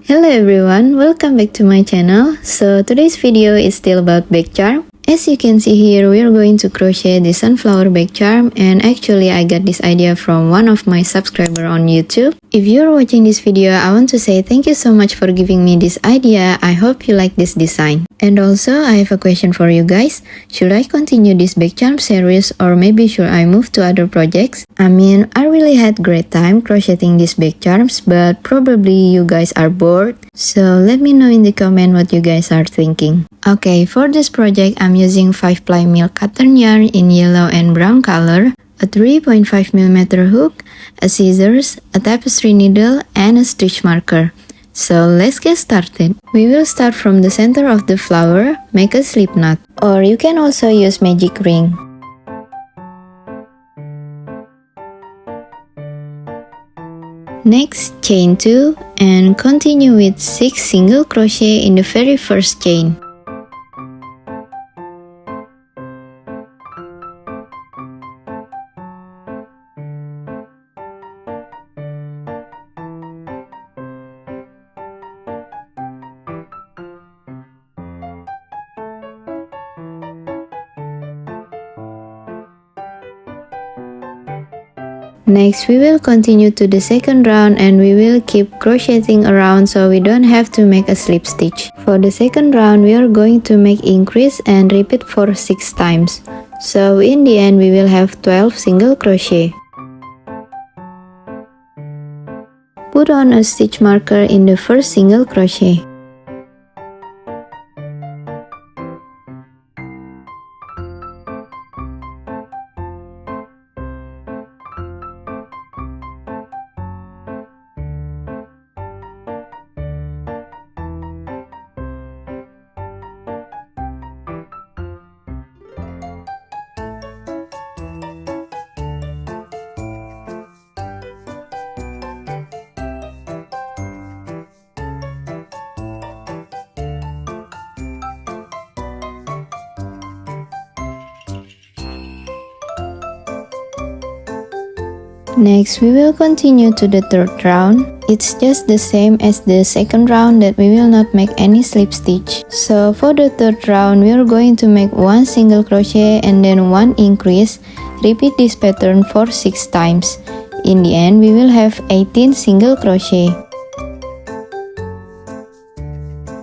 Hello everyone, welcome back to my channel. So today's video is still about bag charm. As you can see here, we are going to crochet the sunflower bag charm, and actually I got this idea from one of my subscribers on YouTube. If you're watching this video, I want to say thank you so much for giving me this idea. I hope you like this design. And also, I have a question for you guys. Should I continue this bag charm series, or maybe should I move to other projects? I mean, I really had great time crocheting these bag charms, but probably you guys are bored. So let me know in the comment what you guys are thinking. Okay, for this project, I'm using 5-ply milk cotton yarn in yellow and brown color, a 3.5mm hook, a scissors, a tapestry needle, and a stitch marker. So let's get started. We will start from the center of the flower, make a slip knot, or you can also use magic ring. Next, chain 2 and continue with 6 single crochet in the very first chain. Next, we will continue to the second round and we will keep crocheting around so we don't have to make a slip stitch. For the second round, we are going to make increase and repeat for 6 times. So in the end, we will have 12 single crochet. Put on a stitch marker in the first single crochet. Next, we will continue to the third round. It's just the same as the second round that we will not make any slip stitch. So for the third round, we are going to make 1 single crochet and then 1 increase. Repeat this pattern for 6 times. In the end, we will have 18 single crochet.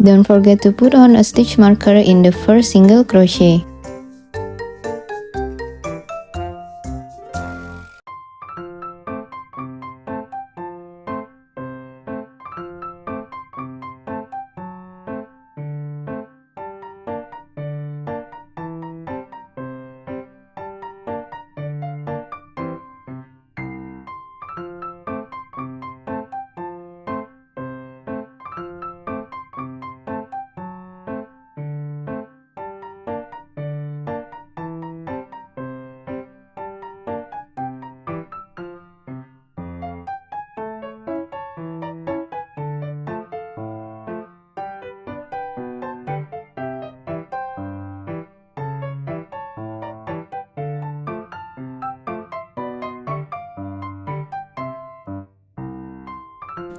Don't forget to put on a stitch marker in the first single crochet.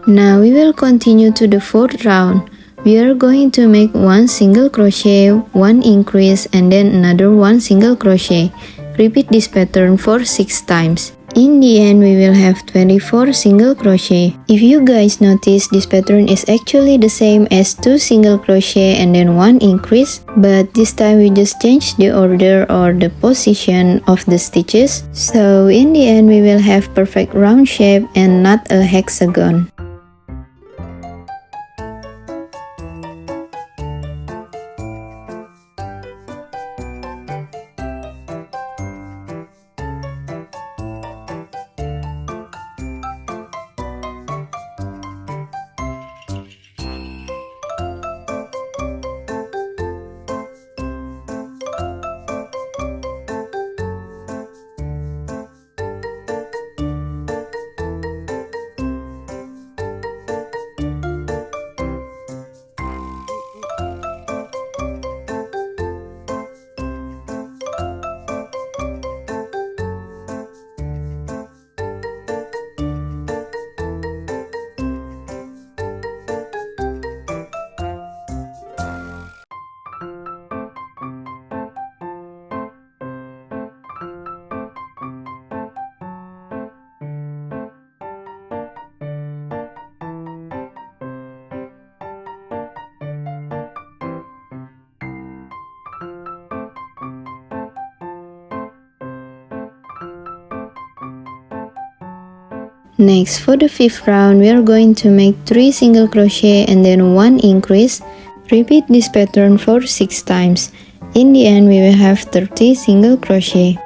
Now we will continue to the fourth round. We are going to make 1 single crochet, 1 increase, and then another 1 single crochet. Repeat this pattern for 6 times. In the end, we will have 24 single crochet. If you guys notice, this pattern is actually the same as 2 single crochet and then 1 increase, but this time we just change the order or the position of the stitches. So in the end, we will have perfect round shape and not a hexagon. Next, for the 5th round, we are going to make 3 single crochet and then 1 increase. Repeat this pattern for 6 times. In the end, we will have 30 single crochet.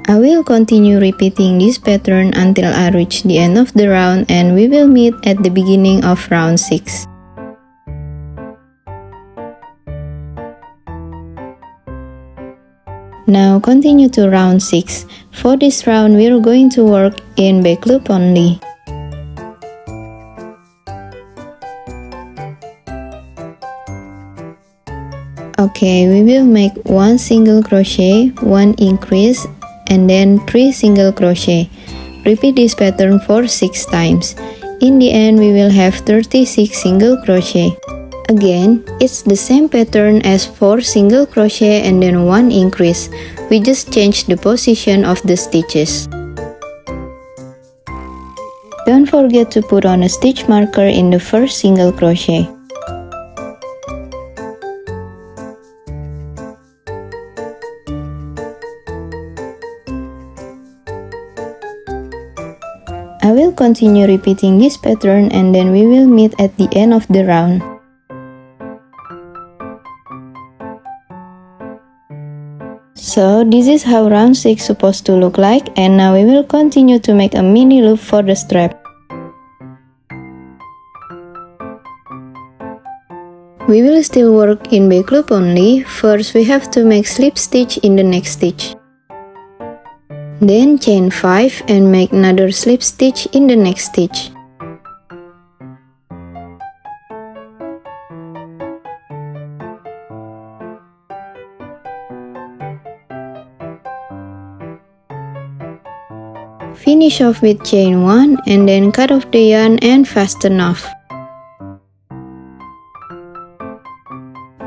I will continue repeating this pattern until I reach the end of the round, and we will meet at the beginning of round 6. Now continue to round 6. For this round, we are going to work in back loop only. Okay, we will make 1 single crochet, 1 increase, and then 3 single crochet. Repeat this pattern for 6 times. In the end, we will have 36 single crochet. Again, it's the same pattern as 4 single crochet and then 1 increase. We just change the position of the stitches. Don't forget to put on a stitch marker in the first single crochet. I will continue repeating this pattern and then we will meet at the end of the round. So this is how round 6 supposed to look like, and now we will continue to make a mini loop for the strap. We will still work in back loop only. First we have to make slip stitch in the next stitch. Then chain 5 and make another slip stitch in the next stitch. Finish off with chain 1 and then cut off the yarn and fasten off.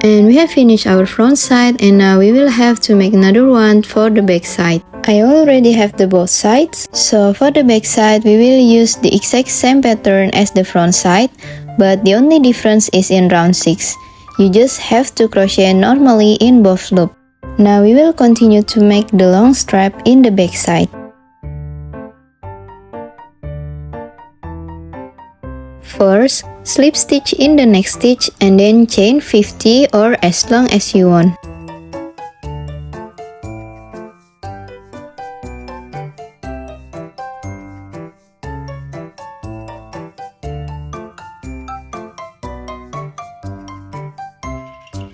And we have finished our front side, and now we will have to make another one for the back side. I already have the both sides, so for the back side we will use the exact same pattern as the front side, but the only difference is in round 6. You just have to crochet normally in both loops. Now we will continue to make the long strap in the back side. First, slip stitch in the next stitch and then chain 50 or as long as you want.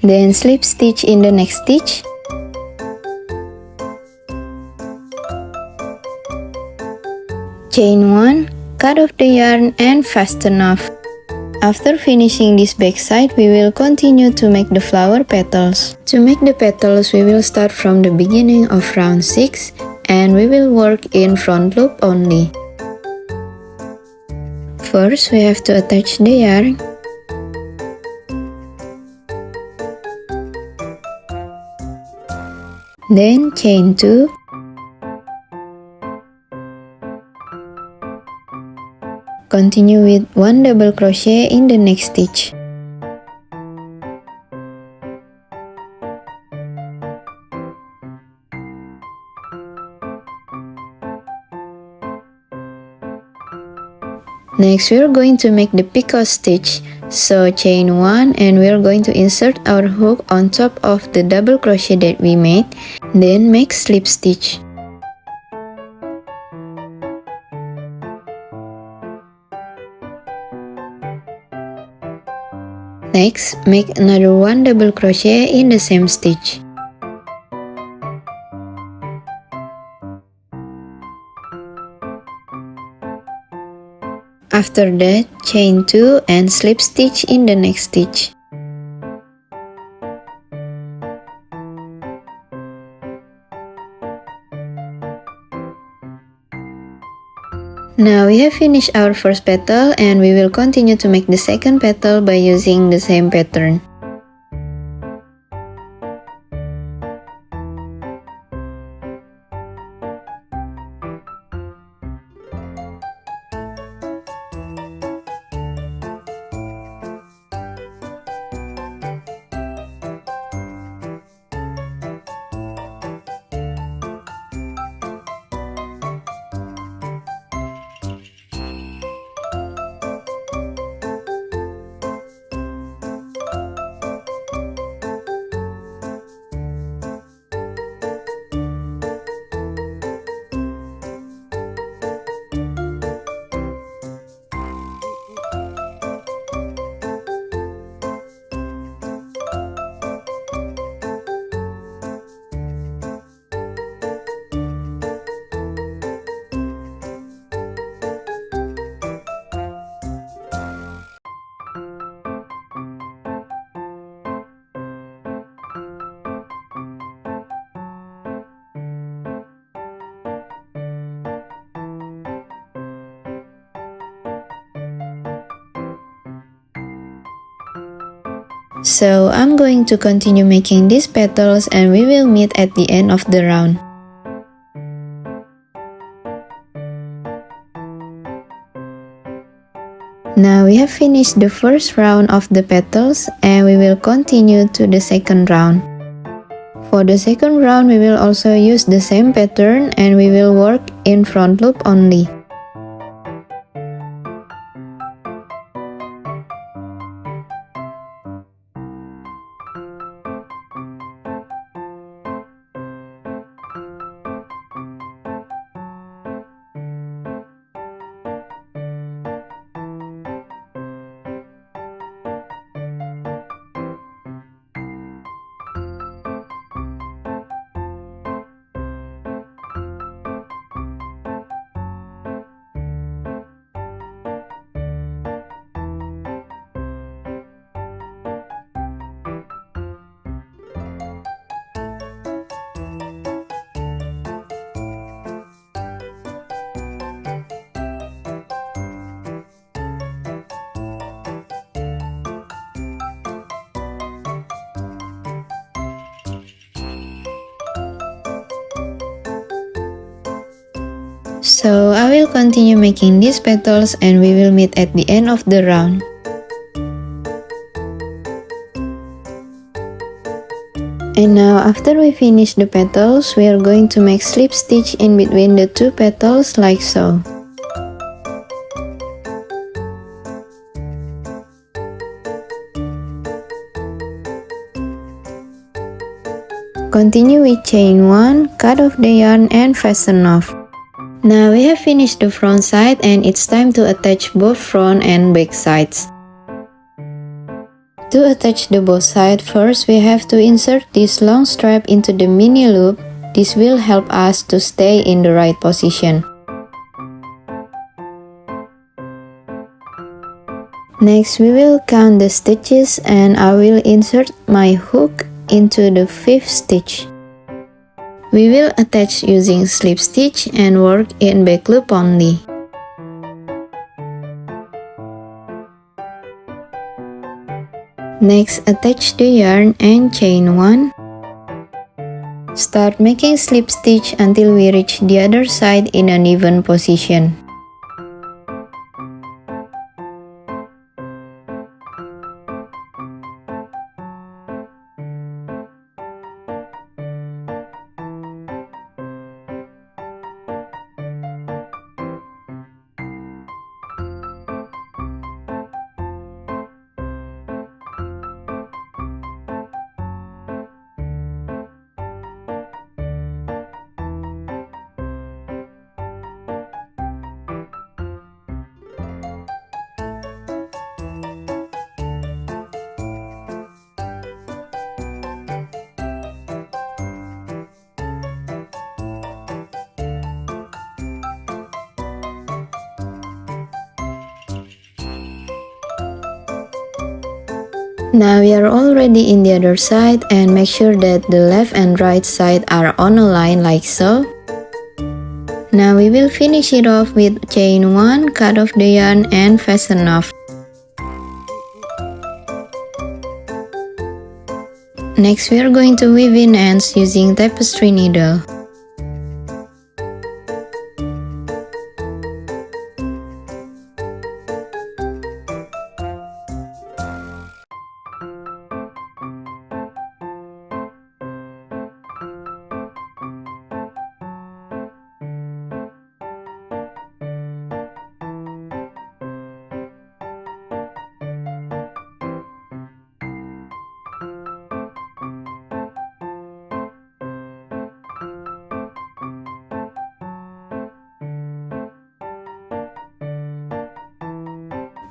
Then slip stitch in the next stitch. Chain 1, cut off the yarn and fasten off. After finishing this back side, we will continue to make the flower petals. To make the petals, we will start from the beginning of round 6 and we will work in front loop only. First, we have to attach the yarn. Then chain 2. Continue with 1 double crochet in the next stitch. Next, we are going to make the picot stitch. So chain 1 and we are going to insert our hook on top of the double crochet that we made. Then make slip stitch. Next, make another 1 double crochet in the same stitch. After that, chain 2 and slip stitch in the next stitch. Now we have finished our first petal and we will continue to make the second petal by using the same pattern. So I'm going to continue making these petals and we will meet at the end of the round. Now we have finished the first round of the petals and we will continue to the second round. For the second round we will also use the same pattern and we will work in front loop only. So I will continue making these petals and we will meet at the end of the round. And now after we finish the petals, we are going to make slip stitch in between the two petals like so. Continue with chain 1, cut off the yarn and fasten off. Now we have finished the front side and it's time to attach both front and back sides. To attach the both sides, first we have to insert this long strap into the mini loop. This will help us to stay in the right position. Next we will count the stitches and I will insert my hook into the 5th stitch. We will attach using slip stitch and work in back loop only. Next, attach the yarn and chain 1. Start making slip stitch until we reach the other side in an even position. Now we are already in the other side and make sure that the left and right side are on a line like so. Now we will finish it off with chain 1, cut off the yarn and fasten off. Next we are going to weave in ends using tapestry needle.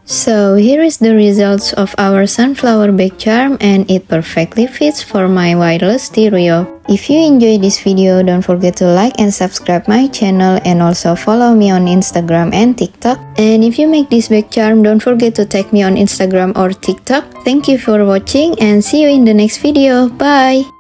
So here is the results of our sunflower bag charm, and it perfectly fits for my wireless stereo. If you enjoyed this video, don't forget to like and subscribe my channel, and also follow me on Instagram and TikTok. And if you make this bag charm, don't forget to tag me on Instagram or TikTok. Thank you for watching and see you in the next video. Bye!